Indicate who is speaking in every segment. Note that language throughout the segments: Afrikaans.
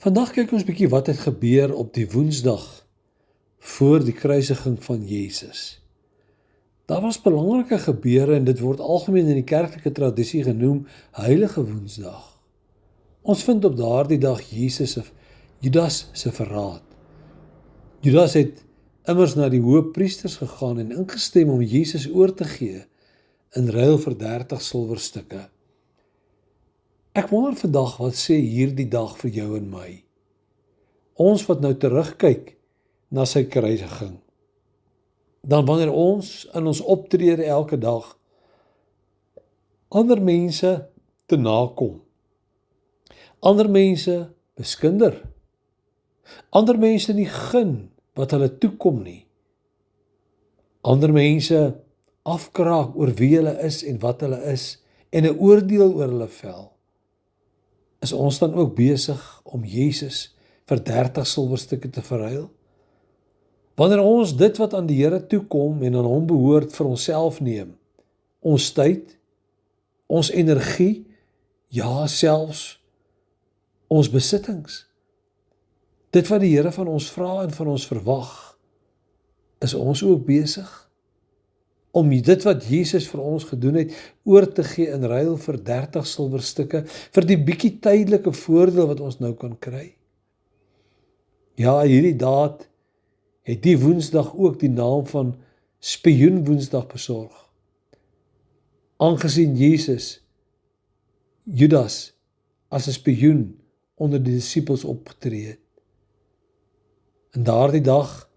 Speaker 1: Vandag kyk ons bietjie wat het gebeur op die Woensdag voor die kruisiging van Jesus. Daar was belangrike gebeure en dit word algemeen in die kerklike tradisie genoem Heilige Woensdag. Ons vind op daardie dag Judas se verraad. Judas het immers na die hoëpriesters gegaan en ingestem om Jesus oor te gee in ruil vir 30 silwerstukke. Ek wonder vandag wat sê hierdie dag vir jou en my. Ons wat nou terugkyk na sy kruisiging. Dan wanneer ons in ons optrede elke dag ander mense te nakom, ander mense beskinder, ander mense nie gun wat hulle toekom nie, ander mense afkraak oor wie hulle is en wat hulle is en 'n oordeel oor hulle vel, is ons dan ook besig om Jesus vir 30 silwerstukke te verruil? Wanneer ons dit wat aan die Here toekom en aan hom behoort vir onsself neem, ons tyd, ons energie, ja selfs ons besittings, dit wat die Here van ons vra en van ons verwag, is ons ook besig om dit wat Jesus vir ons gedoen het, oor te gee in ruil vir 30 silwerstukke, vir die bietjie tydelike voordeel wat ons nou kan kry. Ja, hierdie daad het die Woensdag ook die naam van Spioenwoensdag besorg. Aangesien Judas as 'n spioen onder die disippels opgetree het. En daardie dag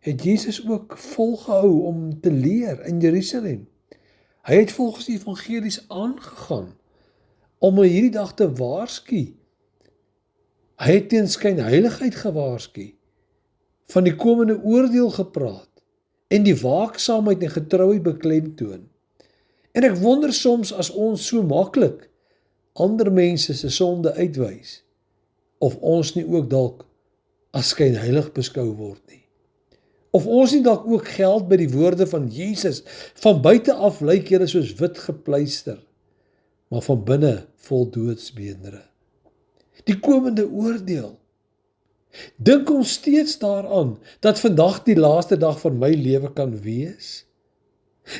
Speaker 1: het Jesus ook volgehou om te leer in Jerusalem. Hy het volgens die evangelies aangegaan om hierdie dag te waarsku. Hy het teen skynheiligheid gewaarsku, van die komende oordeel gepraat en die waaksaamheid en getrouheid beklemtoon. En ek wonder soms as ons so maklik ander mense se sonde uitwys, of ons nie ook dalk as skynheilig beskou word nie. Of ons nie dalk ook geld by die woorde van Jesus, van buite af lyk julle soos wit gepleister, maar van binne vol doodsbeendere. Die komende oordeel. Dink ons steeds daaraan, dat vandag die laaste dag van my lewe kan wees?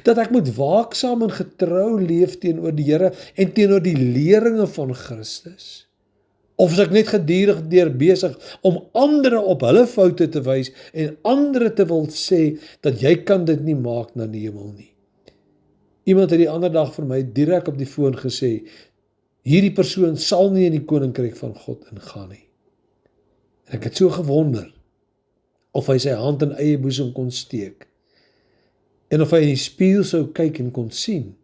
Speaker 1: Dat ek moet waaksaam en getrou leef teenoor die Here en teenoor die leringe van Christus? Of is ek net gedurig deur besig om ander op hulle foute te wys en ander te wil sê dat jy kan dit nie maak na die hemel nie? Iemand het die ander dag vir my direk op die foon gesê, hierdie persoon sal nie in die koninkryk van God ingaan nie. En ek het so gewonder of hy sy hand in eie boesem kon steek en of hy in die spieël sou kyk en kon sien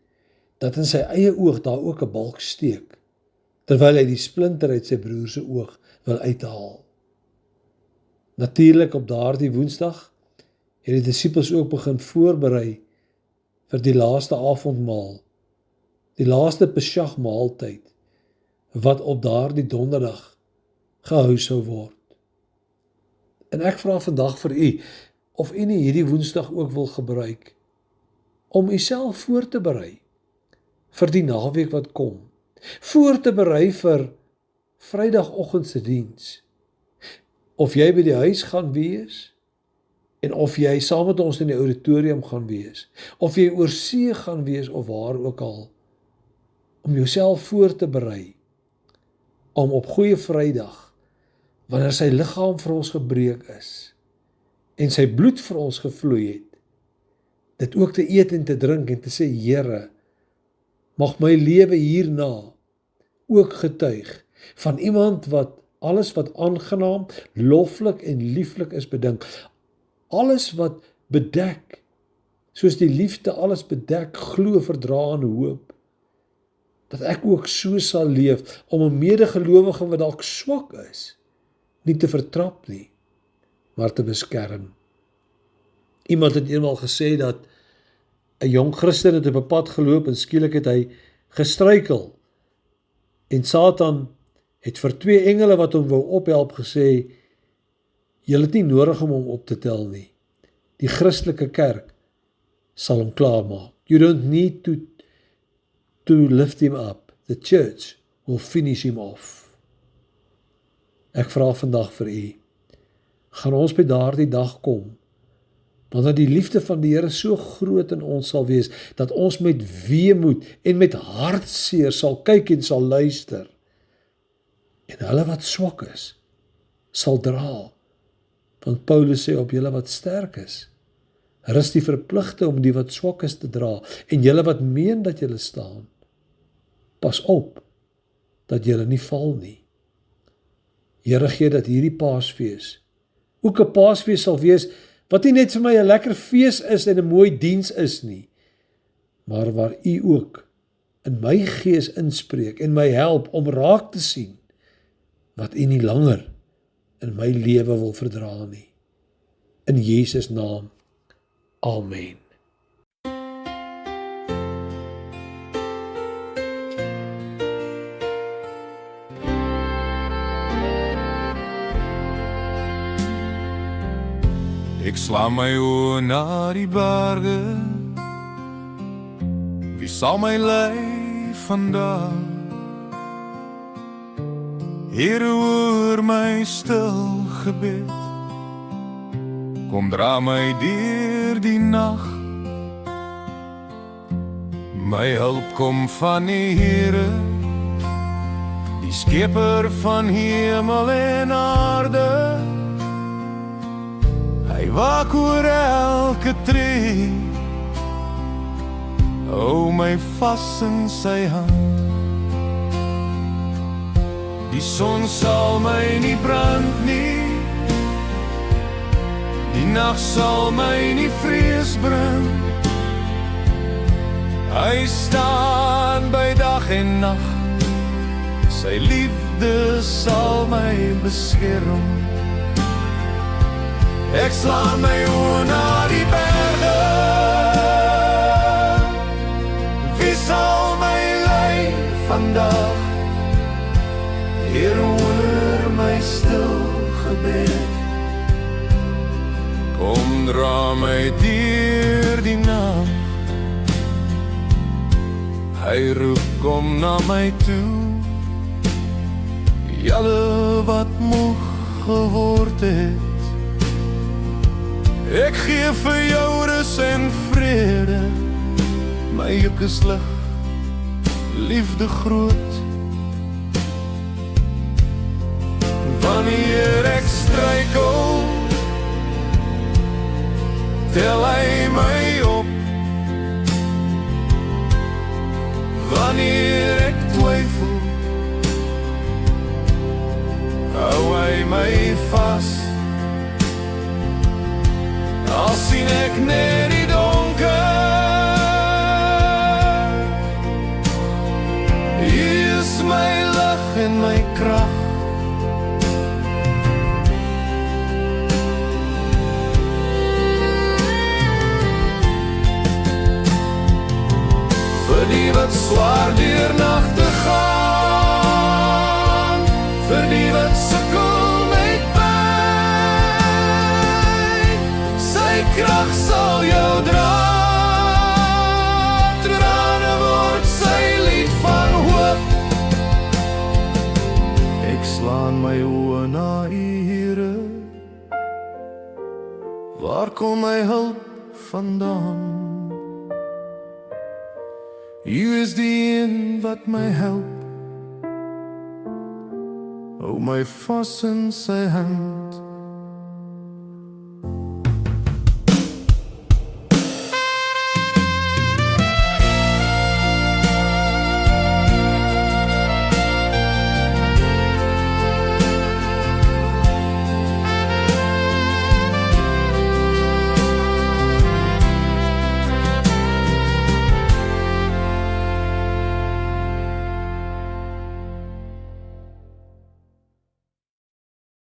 Speaker 1: dat in sy eie oog daar ook 'n balk steek, terwyl hy die splinter uit sy broer se oog wil uithaal. Natuurlik op daardie Woensdag het die disippels ook begin voorberei vir die laaste avondmaal, die laaste Pesach maaltyd, wat op daardie donderdag gehou sou word. En ek vra vandag vir u, of u nie hierdie Woensdag ook wil gebruik, om u self voor te berei, vir die naweek wat kom, voor te berei vir Vrydagoggend se diens, of jy by die huis gaan wees, en of jy saam met ons in die auditorium gaan wees, of jy oor see gaan wees, of waar ook al, om jouself voor te berei, om op Goeie Vrydag, wanneer sy liggaam vir ons gebreek is, en sy bloed vir ons gevloei het, dit ook te eet en te drink en te sê, Here, mag my lewe hierna ook getuig van iemand wat alles wat aangenaam, loflik en lieflik is bedink, alles wat bedek, soos die liefde alles bedek, glo, verdra en hoop, dat ek ook so sal leef, om 'n medegelowige wat dalk swak is, nie te vertrap nie, maar te beskerm. Iemand het eenmaal gesê dat 'n jong Christen het op 'n pad geloop en skielik het hy gestruikel. En Satan het vir 2 engele wat hom wou ophelp gesê, julle het nie nodig om hom op te tel nie. Die Christelike kerk sal hom klaarmaak. You don't need to lift him up. The church will finish him off. Ek vra vandag vir u, gaan ons by daardie dag kom, wanneer die liefde van die Here so groot in ons sal wees, dat ons met weemoed en met hartseer sal kyk en sal luister, en hulle wat swak is, sal dra, want Paulus sê op julle wat sterk is, rus die verpligte om die wat swak is te dra, en julle wat meen dat julle staan, pas op, dat julle nie val nie. Here, gee dat hierdie Paasfees ook 'n Paasfees sal wees, wat nie net vir my 'n lekker fees is en 'n mooi diens is nie, maar waar u ook in my gees inspreek en my help om raak te sien, wat u nie langer in my lewe wil verdra nie. In Jesus naam, amen.
Speaker 2: Ek slaan my oë na die berge, wie sal my lei vandag? Here, hoor my stil gebed, kom dra my deur die nag. My hulp kom van die Here, die Skepper van hemel en aarde. Hy waak oor elke tree, hou my vas in sy hand. Die son sal my nie brand nie, die nag sal my nie vrees bring. Hy staan by dag en nag, sy liefde sal my beskerm. Ek slaan my oë na die berge, wie sal my lei vandag? Here, hoor my stil gebed, kom dra my deur die nag. Hy roep, kom na my toe, julle wat moeg geword het. Ek gee vir jou rus en vrede, my juk is lig, liefde groot. Wanneer ek struikel, tel hy my op. Wanneer ek twyfel, hou hy my vas. Al sien ek net die donker, U is my lig en my krag. Vir die wat swaar deur nagte gaan, vir die wat sukkel met pyn, sy krag sal jou dra. Trane word sy lied van hoop. Ek slaan my oë na U, Here, waar kom my hulp vandaan? U is die een wat my help, hou my vas in sy hand.